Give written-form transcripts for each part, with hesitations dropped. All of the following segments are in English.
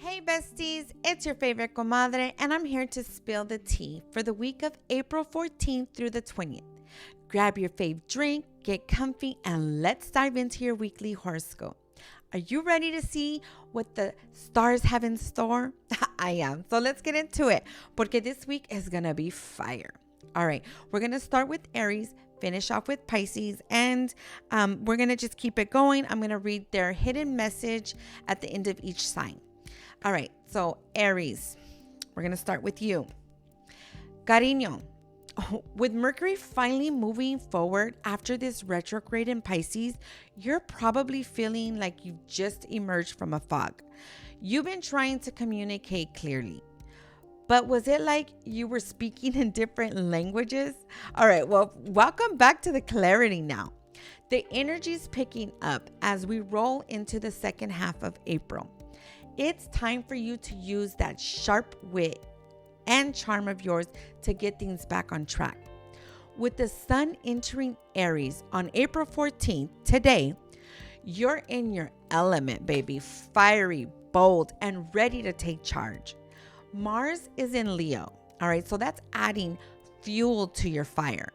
Hey besties, it's your favorite comadre, and I'm here to spill the tea for the week of April 14th through the 20th. Grab your fave drink, get comfy, and let's dive into your weekly horoscope. Are you ready to see what the stars have in store? I am. So let's get into it, porque this week is going to be fire. All right, we're going to start with Aries, finish off with Pisces, and we're going to just keep it going. I'm going to read their hidden message at the end of each sign. All right, so Aries, we're going to start with you. Cariño, with Mercury finally moving forward after this retrograde in Pisces, you're probably feeling like you've just emerged from a fog. You've been trying to communicate clearly, but was it like you were speaking in different languages? All right, well, welcome back to the clarity now. The energy's picking up as we roll into the second half of April. It's time for you to use that sharp wit and charm of yours to get things back on track. With the sun entering Aries on April 14th, today, you're in your element, baby. Fiery, bold, and ready to take charge. Mars is in Leo. All right, so that's adding fuel to your fire,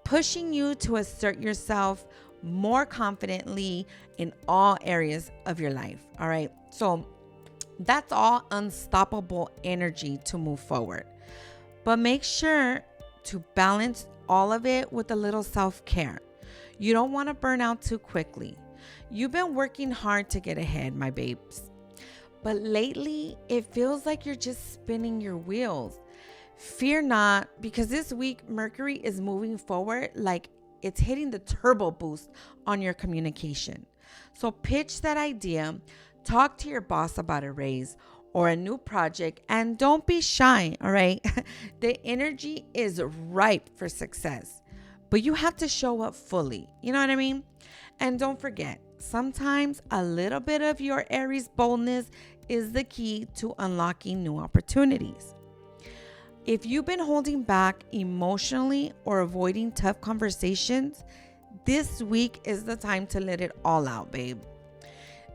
pushing you to assert yourself more confidently in all areas of your life. All right, so that's all unstoppable energy to move forward. But make sure to balance all of it with a little self-care. You don't want to burn out too quickly. You've been working hard to get ahead, my babes. But lately, it feels like you're just spinning your wheels. Fear not, because this week, Mercury is moving forward like it's hitting the turbo boost on your communication. So pitch that idea. Talk to your boss about a raise or a new project, and don't be shy, all right? The energy is ripe for success, but you have to show up fully. You know what I mean? And don't forget, sometimes a little bit of your Aries boldness is the key to unlocking new opportunities. If you've been holding back emotionally or avoiding tough conversations, this week is the time to let it all out, babe.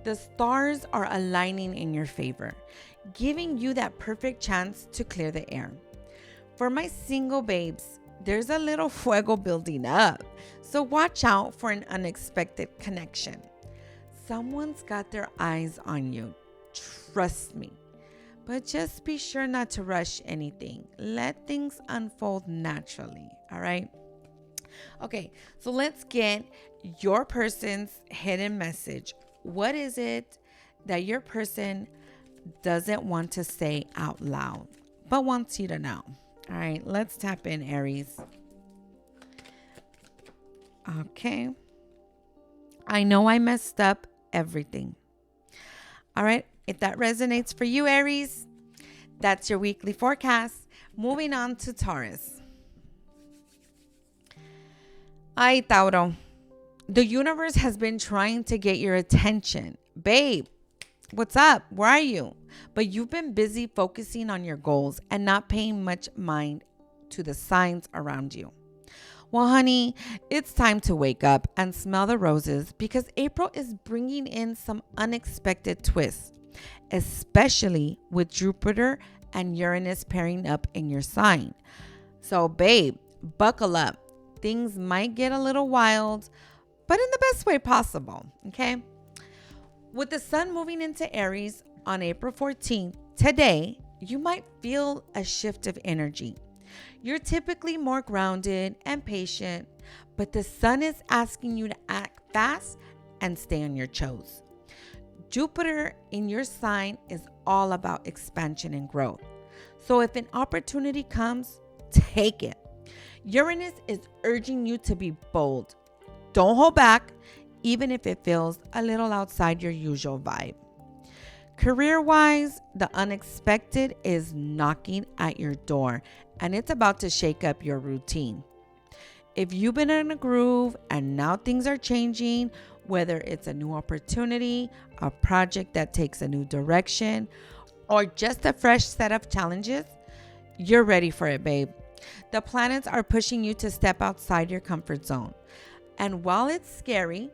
The stars are aligning in your favor, giving you that perfect chance to clear the air. For my single babes, there's a little fuego building up, so watch out for an unexpected connection. Someone's got their eyes on you, trust me. But just be sure not to rush anything. Let things unfold naturally, all right? Okay, so let's get your person's hidden message. What is it that your person doesn't want to say out loud, but wants you to know? All right, let's tap in, Aries. Okay. I know I messed up everything. All right, if that resonates for you, Aries, that's your weekly forecast. Moving on to Taurus. Ay, Tauro. The universe has been trying to get your attention. Babe, what's up? Where are you? But you've been busy focusing on your goals and not paying much mind to the signs around you. Well, honey, it's time to wake up and smell the roses, because April is bringing in some unexpected twists, especially with Jupiter and Uranus pairing up in your sign. So, babe, buckle up. Things might get a little wild, but in the best way possible, okay? With the sun moving into Aries on April 14th, today, you might feel a shift of energy. You're typically more grounded and patient, but the sun is asking you to act fast and stay on your toes. Jupiter in your sign is all about expansion and growth. So if an opportunity comes, take it. Uranus is urging you to be bold. Don't hold back, even if it feels a little outside your usual vibe. Career-wise, the unexpected is knocking at your door, and it's about to shake up your routine. If you've been in a groove and now things are changing, whether it's a new opportunity, a project that takes a new direction, or just a fresh set of challenges, you're ready for it, babe. The planets are pushing you to step outside your comfort zone. And while it's scary,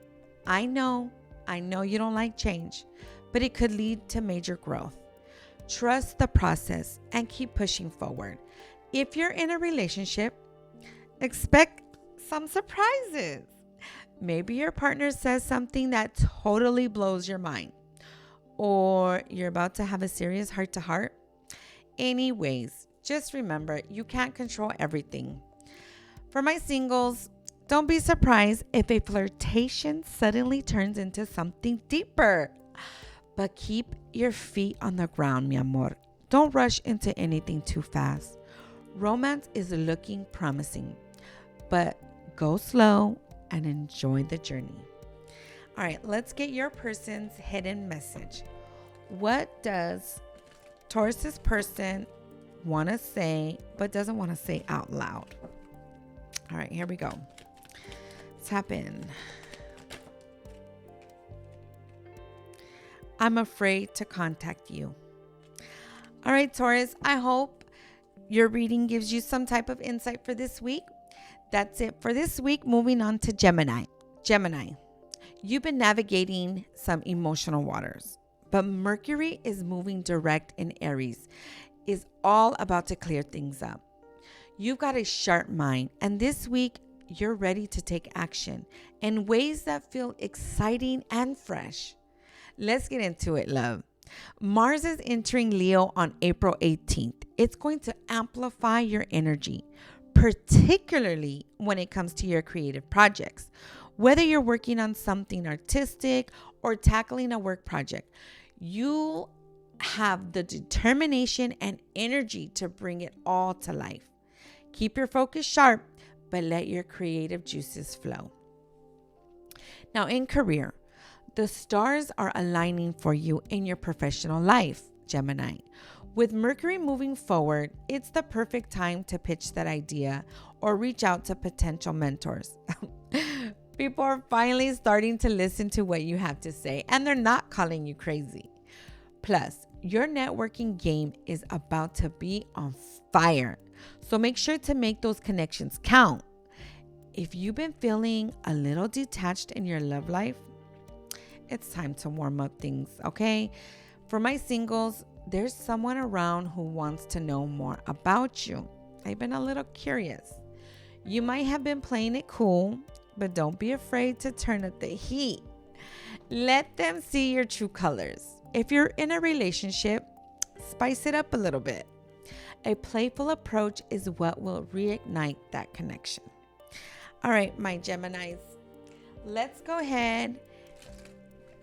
I know you don't like change, but it could lead to major growth. Trust the process and keep pushing forward. If you're in a relationship, expect some surprises. Maybe your partner says something that totally blows your mind, or you're about to have a serious heart to heart. Anyways, just remember you can't control everything. For my singles, don't be surprised if a flirtation suddenly turns into something deeper. But keep your feet on the ground, mi amor. Don't rush into anything too fast. Romance is looking promising, but go slow and enjoy the journey. All right, let's get your person's hidden message. What does Taurus's person want to say but doesn't want to say out loud? All right, here we go. Tap in. I'm afraid to contact you. All right, Taurus, I hope your reading gives you some type of insight for this week. That's it for this week. Moving on to Gemini. Gemini, you've been navigating some emotional waters, but Mercury is moving direct in Aries, is all about to clear things up. You've got a sharp mind, and this week you're ready to take action in ways that feel exciting and fresh. Let's get into it, love. Mars is entering Leo on April 18th. It's going to amplify your energy, particularly when it comes to your creative projects. Whether you're working on something artistic or tackling a work project, you have the determination and energy to bring it all to life. Keep your focus sharp, but let your creative juices flow. Now, in career, the stars are aligning for you in your professional life, Gemini. With Mercury moving forward, it's the perfect time to pitch that idea or reach out to potential mentors. People are finally starting to listen to what you have to say, and they're not calling you crazy. Plus, your networking game is about to be on fire. So make sure to make those connections count. If you've been feeling a little detached in your love life, it's time to warm up things, okay? For my singles, there's someone around who wants to know more about you. I've been a little curious. You might have been playing it cool, but don't be afraid to turn up the heat. Let them see your true colors. If you're in a relationship, spice it up a little bit. A playful approach is what will reignite that connection. All right, my Geminis, let's go ahead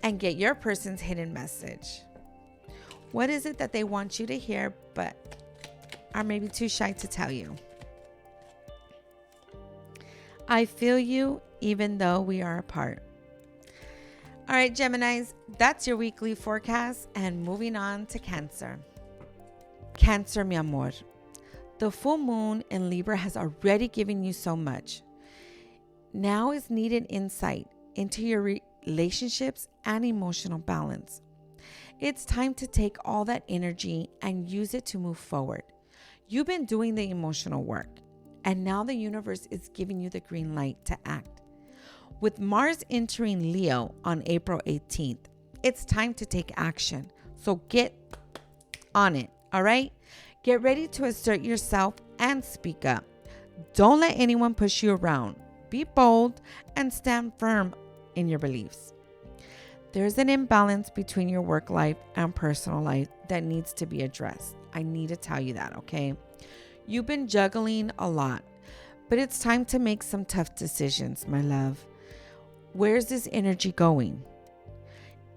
and get your person's hidden message. What is it that they want you to hear but are maybe too shy to tell you? I feel you even though we are apart. All right, Geminis, that's your weekly forecast, and moving on to Cancer. Cancer, mi amor. The full moon in Libra has already given you so much. Now is needed insight into your relationships and emotional balance. It's time to take all that energy and use it to move forward. You've been doing the emotional work, and now the universe is giving you the green light to act. With Mars entering Leo on April 18th, it's time to take action. So get on it, all right? Get ready to assert yourself and speak up. Don't let anyone push you around. Be bold and stand firm in your beliefs. There's an imbalance between your work life and personal life that needs to be addressed. I need to tell you that, okay? You've been juggling a lot, but it's time to make some tough decisions, my love. Where's this energy going?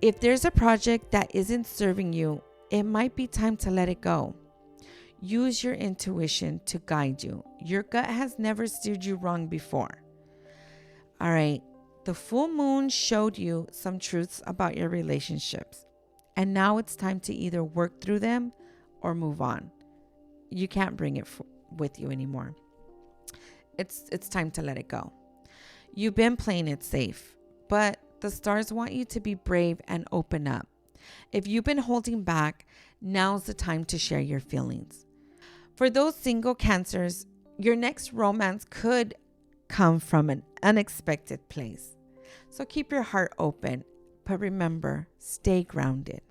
If there's a project that isn't serving you, it might be time to let it go. Use your intuition to guide you. Your gut has never steered you wrong before. All right. The full moon showed you some truths about your relationships, and now it's time to either work through them or move on. You can't bring it with you anymore. It's time to let it go. You've been playing it safe, but the stars want you to be brave and open up. If you've been holding back, now's the time to share your feelings. For those single Cancers, your next romance could come from an unexpected place. So keep your heart open, but remember, stay grounded.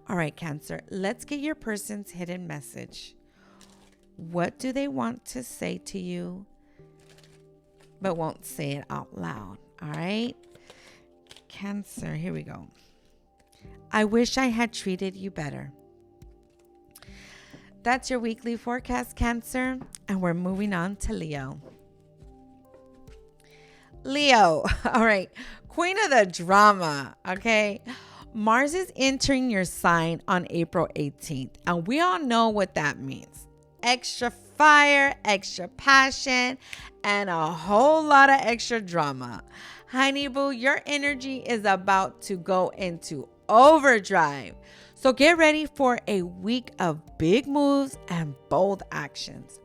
All right, Cancer, let's get your person's hidden message. What do they want to say to you, but won't say it out loud? All right, Cancer, here we go. I wish I had treated you better. That's your weekly forecast, Cancer, and we're moving on to Leo. Leo, all right, queen of the drama, okay? Mars is entering your sign on April 18th, and we all know what that means. Extra fire, extra passion, and a whole lot of extra drama. Honey boo, your energy is about to go into overdrive. So get ready for a week of big moves and bold actions.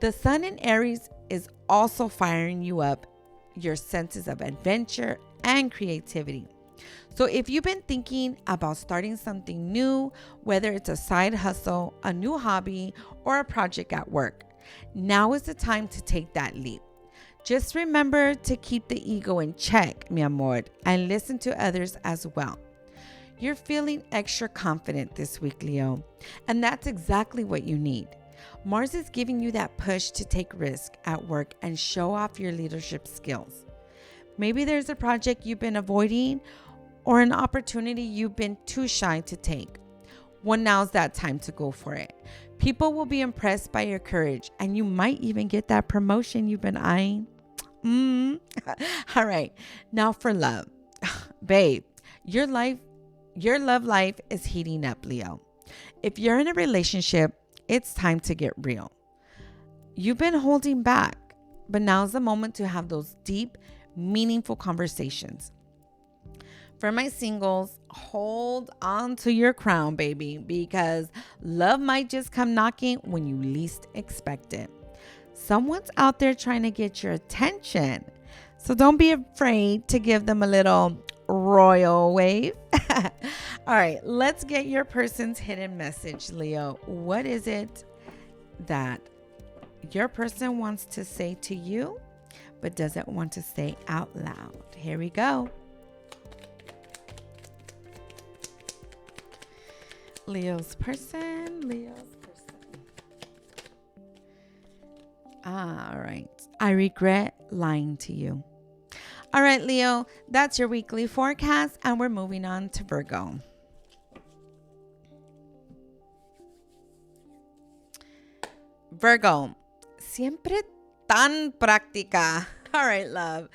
The sun in Aries is also firing you up, your senses of adventure and creativity. So if you've been thinking about starting something new, whether it's a side hustle, a new hobby, or a project at work, now is the time to take that leap. Just remember to keep the ego in check, mi amor, and listen to others as well. You're feeling extra confident this week, Leo, and that's exactly what you need. Mars is giving you that push to take risk at work and show off your leadership skills. Maybe there's a project you've been avoiding or an opportunity you've been too shy to take. Well, now's that time to go for it. People will be impressed by your courage, and you might even get that promotion you've been eyeing. All right, now for love. Babe, your love life is heating up, Leo. If you're in a relationship, it's time to get real. You've been holding back, but now's the moment to have those deep, meaningful conversations. For my singles, hold on to your crown, baby, because love might just come knocking when you least expect it. Someone's out there trying to get your attention, so don't be afraid to give them a little royal wave. All right, let's get your person's hidden message, Leo. What is it that your person wants to say to you, but doesn't want to say out loud? Here we go. Leo's person. All right. I regret lying to you. All right, Leo, that's your weekly forecast, and we're moving on to Virgo. Virgo, siempre tan práctica. All right, love.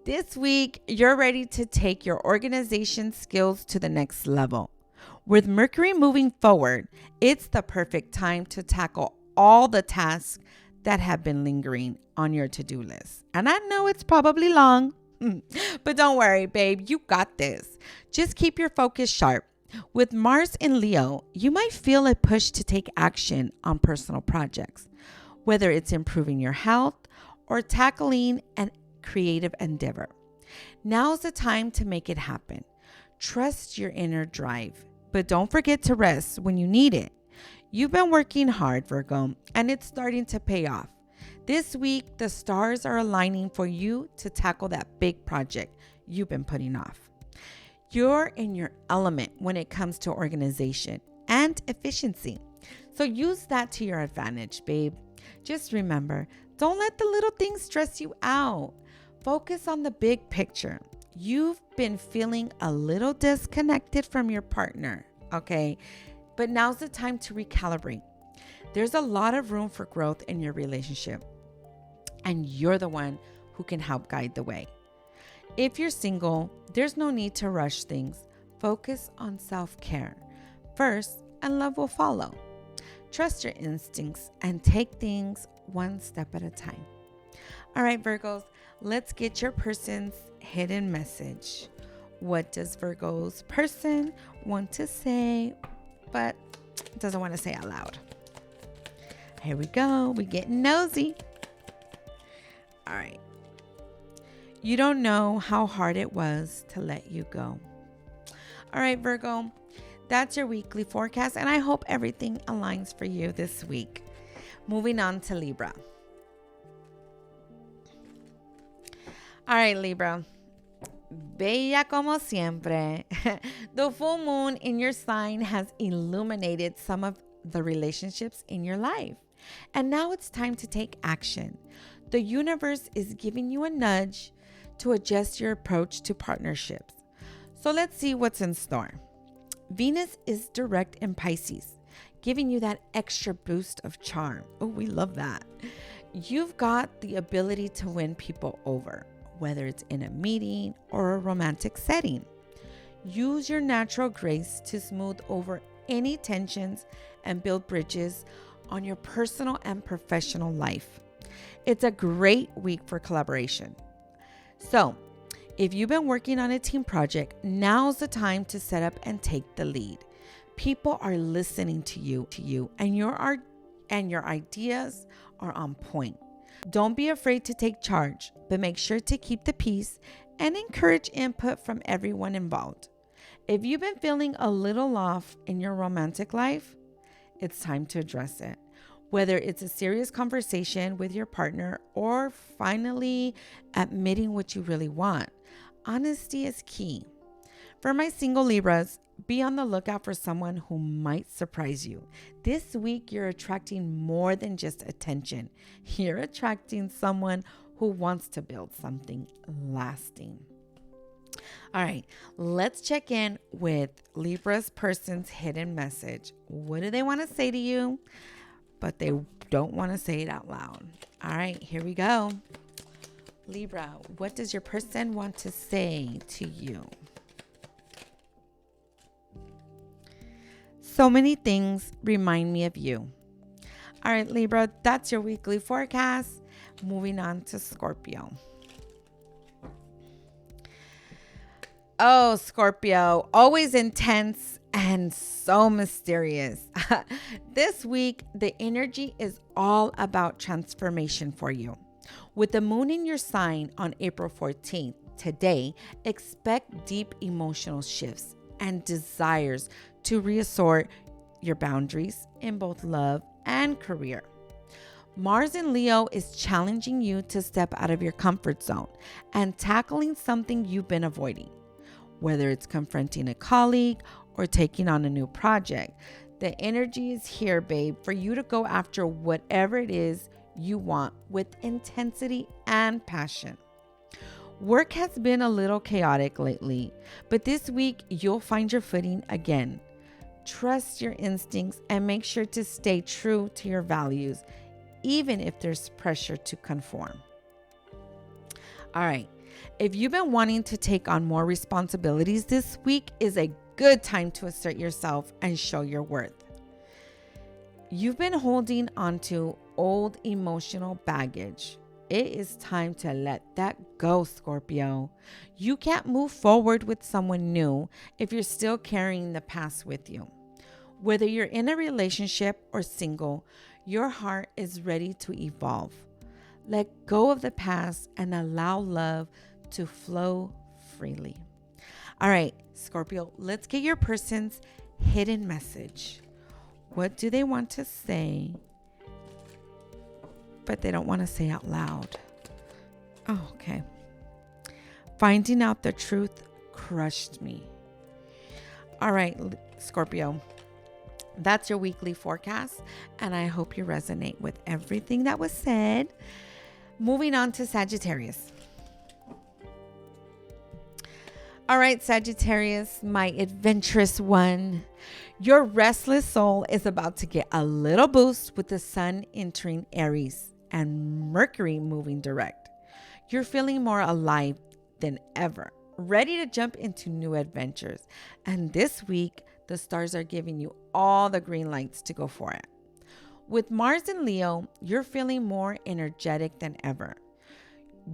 This week, you're ready to take your organization skills to the next level. With Mercury moving forward, it's the perfect time to tackle all the tasks that have been lingering on your to-do list. And I know it's probably long, but don't worry, babe, you got this. Just keep your focus sharp. With Mars in Leo, you might feel a push to take action on personal projects, whether it's improving your health or tackling a creative endeavor. Now's the time to make it happen. Trust your inner drive, but don't forget to rest when you need it. You've been working hard, Virgo, and it's starting to pay off. This week, the stars are aligning for you to tackle that big project you've been putting off. You're in your element when it comes to organization and efficiency. So use that to your advantage, babe. Just remember, don't let the little things stress you out. Focus on the big picture. You've been feeling a little disconnected from your partner, okay? But now's the time to recalibrate. There's a lot of room for growth in your relationship, and you're the one who can help guide the way. If you're single, there's no need to rush things. Focus on self-care first, and love will follow. Trust your instincts and take things one step at a time. All right, Virgos, let's get your person's hidden message. What does Virgo's person want to say, but doesn't want to say out loud? Here we go. We're getting nosy. All right. You don't know how hard it was to let you go. All right, Virgo, that's your weekly forecast, and I hope everything aligns for you this week. Moving on to Libra. All right, Libra. Bella como siempre. The full moon in your sign has illuminated some of the relationships in your life. And now it's time to take action. The universe is giving you a nudge to adjust your approach to partnerships. So let's see what's in store. Venus is direct in Pisces, giving you that extra boost of charm. Oh, we love that. You've got the ability to win people over, whether it's in a meeting or a romantic setting. Use your natural grace to smooth over any tensions and build bridges on your personal and professional life. It's a great week for collaboration. So, if you've been working on a team project, now's the time to set up and take the lead. People are listening to you, and your ideas are on point. Don't be afraid to take charge, but make sure to keep the peace and encourage input from everyone involved. If you've been feeling a little off in your romantic life, it's time to address it. Whether it's a serious conversation with your partner or finally admitting what you really want, honesty is key. For my single Libras, be on the lookout for someone who might surprise you. This week, you're attracting more than just attention. You're attracting someone who wants to build something lasting. All right, let's check in with Libra's person's hidden message. What do they want to say to you? But they don't want to say it out loud. All right, here we go. Libra, what does your person want to say to you? So many things remind me of you. All right, Libra, that's your weekly forecast. Moving on to Scorpio. Oh, Scorpio, always intense and so mysterious. This week, the energy is all about transformation for you. With the moon in your sign on April 14th, today, expect deep emotional shifts and desires to reassert your boundaries in both love and career. Mars in Leo is challenging you to step out of your comfort zone and tackling something you've been avoiding. Whether it's confronting a colleague or taking on a new project, the energy is here, babe, for you to go after whatever it is you want with intensity and passion. Work has been a little chaotic lately, but this week you'll find your footing again. Trust your instincts and make sure to stay true to your values, even if there's pressure to conform. All right. If you've been wanting to take on more responsibilities, this week is a good time to assert yourself and show your worth. You've been holding onto old emotional baggage. It is time to let that go, Scorpio. You can't move forward with someone new if you're still carrying the past with you. Whether you're in a relationship or single, your heart is ready to evolve. Let go of the past and allow love to flow freely. All right, Scorpio, let's get your person's hidden message. What do they want to say, but they don't want to say out loud? Oh, okay. Finding out the truth crushed me. All right, Scorpio, that's your weekly forecast, and I hope you resonate with everything that was said. Moving on to Sagittarius. All right, Sagittarius, my adventurous one. Your restless soul is about to get a little boost with the sun entering Aries and Mercury moving direct. You're feeling more alive than ever, ready to jump into new adventures. And this week, the stars are giving you all the green lights to go for it. With Mars in Leo, you're feeling more energetic than ever.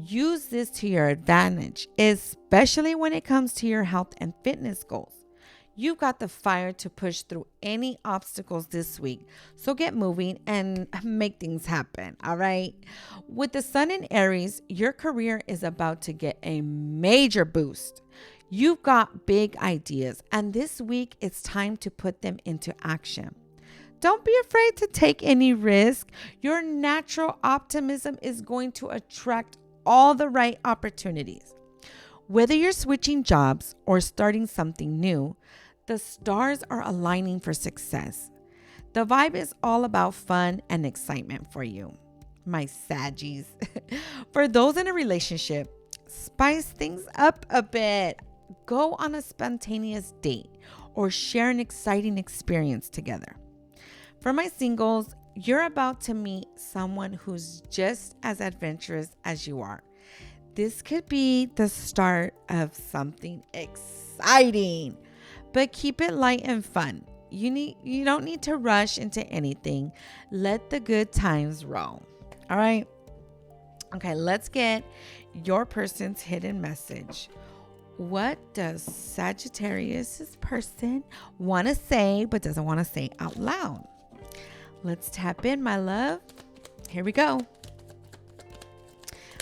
Use this to your advantage, especially when it comes to your health and fitness goals. You've got the fire to push through any obstacles this week, so get moving and make things happen, all right? With the sun in Aries, your career is about to get a major boost. You've got big ideas, and this week it's time to put them into action. Don't be afraid to take any risk. Your natural optimism is going to attract all the right opportunities. Whether you're switching jobs or starting something new, the stars are aligning for success. The vibe is all about fun and excitement for you, my Saggies. For those in a relationship, spice things up a bit. Go on a spontaneous date or share an exciting experience together. For my singles, you're about to meet someone who's just as adventurous as you are. This could be the start of something exciting, but keep it light and fun. You don't need to rush into anything. Let the good times roll. All right. Okay, let's get your person's hidden message. What does Sagittarius's person want to say but doesn't want to say out loud? Let's tap in, my love. Here we go.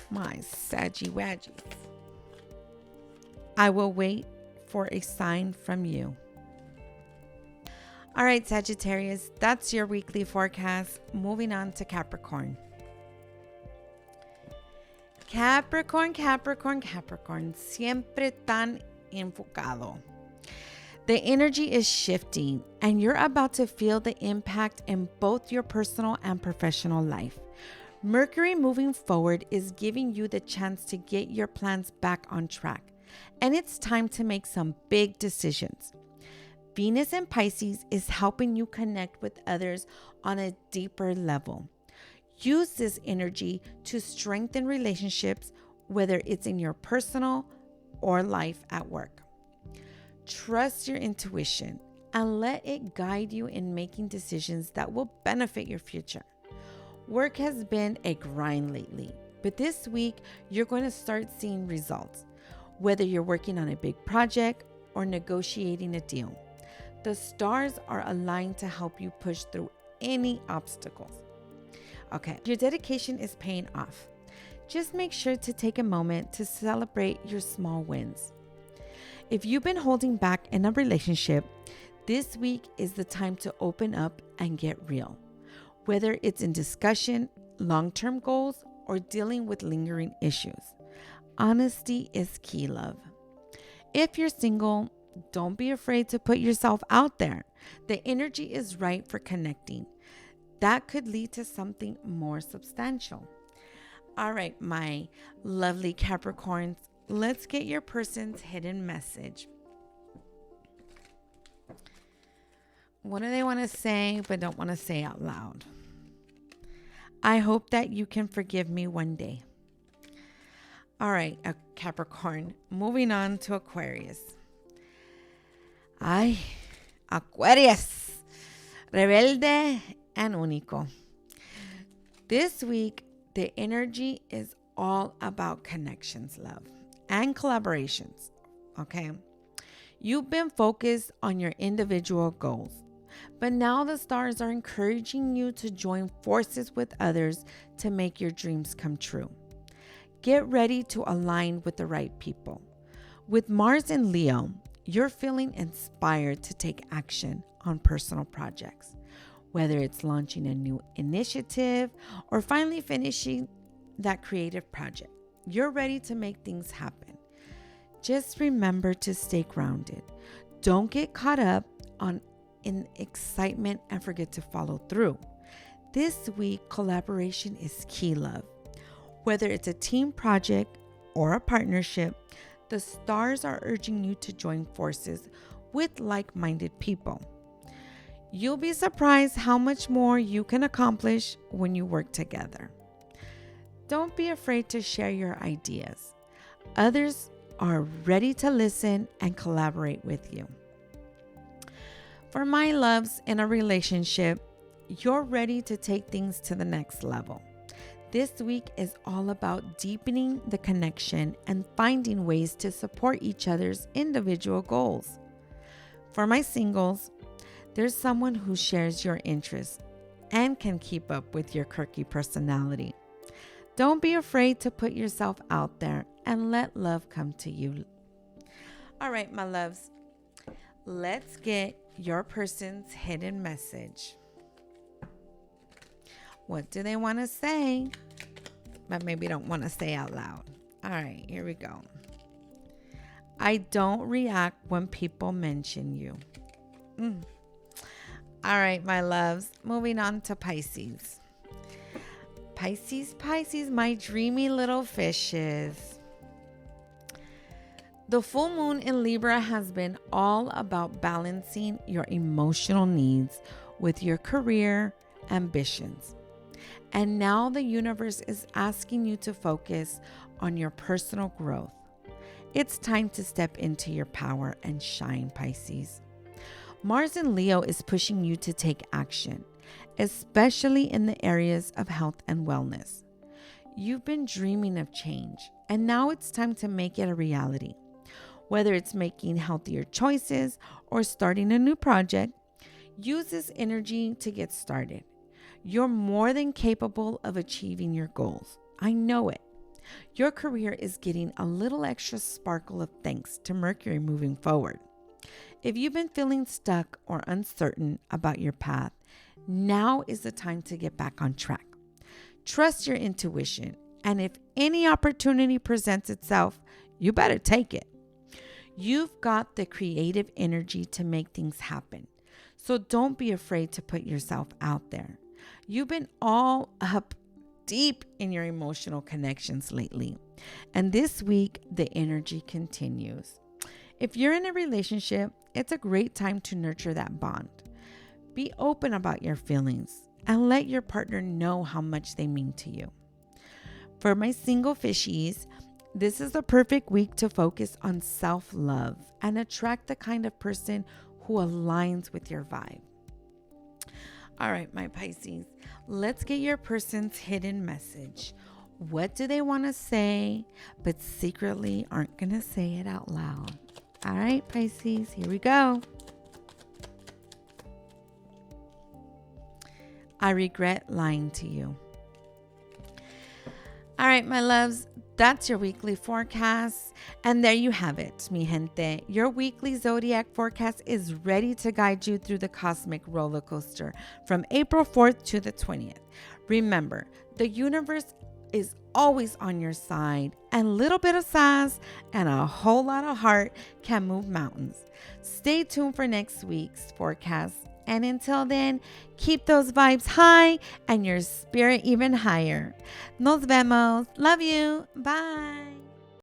My Saggy Waggies. I will wait for a sign from you. All right, Sagittarius, that's your weekly forecast. Moving on to Capricorn. Capricorn, siempre tan enfocado. The energy is shifting and you're about to feel the impact in both your personal and professional life. Mercury moving forward is giving you the chance to get your plans back on track, and it's time to make some big decisions. Venus in Pisces is helping you connect with others on a deeper level. Use this energy to strengthen relationships, whether it's in your personal or life at work. Trust your intuition and let it guide you in making decisions that will benefit your future. Work has been a grind lately, but this week you're going to start seeing results, whether you're working on a big project or negotiating a deal. The stars are aligned to help you push through any obstacles. Okay, your dedication is paying off. Just make sure to take a moment to celebrate your small wins. If you've been holding back in a relationship, this week is the time to open up and get real. Whether it's in discussion, long-term goals, or dealing with lingering issues. Honesty is key, love. If you're single, don't be afraid to put yourself out there. The energy is right for connecting. That could lead to something more substantial. All right, my lovely Capricorns, let's get your person's hidden message. What do they want to say but don't want to say out loud? I hope that you can forgive me one day. All right, Capricorn, moving on to Aquarius. Ay, Aquarius, rebelde and único. This week, the energy is all about connections, love, and collaborations, okay? You've been focused on your individual goals, but now the stars are encouraging you to join forces with others to make your dreams come true. Get ready to align with the right people. With Mars in Leo, you're feeling inspired to take action on personal projects, whether it's launching a new initiative or finally finishing that creative project. You're ready to make things happen. Just remember to stay grounded. Don't get caught up in excitement and forget to follow through. This week, collaboration is key, love. Whether it's a team project or a partnership, the stars are urging you to join forces with like-minded people. You'll be surprised how much more you can accomplish when you work together. Don't be afraid to share your ideas. Others are ready to listen and collaborate with you. For my loves in a relationship, you're ready to take things to the next level. This week is all about deepening the connection and finding ways to support each other's individual goals. For my singles, there's someone who shares your interests and can keep up with your quirky personality. Don't be afraid to put yourself out there and let love come to you. All right, my loves, let's get your person's hidden message. What do they want to say, but maybe don't want to say out loud? All right, here we go. I don't react when people mention you. All right, my loves. Moving on to Pisces. Pisces, my dreamy little fishes. The full moon in Libra has been all about balancing your emotional needs with your career ambitions. And now the universe is asking you to focus on your personal growth. It's time to step into your power and shine, Pisces. Mars in Leo is pushing you to take action, especially in the areas of health and wellness. You've been dreaming of change, and now it's time to make it a reality. Whether it's making healthier choices or starting a new project, use this energy to get started. You're more than capable of achieving your goals. I know it. Your career is getting a little extra sparkle of thanks to Mercury moving forward. If you've been feeling stuck or uncertain about your path, now is the time to get back on track. Trust your intuition, and if any opportunity presents itself, you better take it. You've got the creative energy to make things happen, so don't be afraid to put yourself out there. You've been all up deep in your emotional connections lately, and this week the energy continues. If you're in a relationship, it's a great time to nurture that bond. Be open about your feelings and let your partner know how much they mean to you. For my single fishies, this is the perfect week to focus on self-love and attract the kind of person who aligns with your vibe. All right, my Pisces, let's get your person's hidden message. What do they want to say, but secretly aren't going to say it out loud? All right, Pisces, here we go. I regret lying to you. All right, my loves, that's your weekly forecast. And there you have it, mi gente. Your weekly Zodiac forecast is ready to guide you through the cosmic roller coaster from April 4th to the 20th. Remember, the universe is always on your side, and a little bit of sass and a whole lot of heart can move mountains. Stay tuned for next week's forecast. And until then, keep those vibes high and your spirit even higher. Nos vemos. Love you. Bye.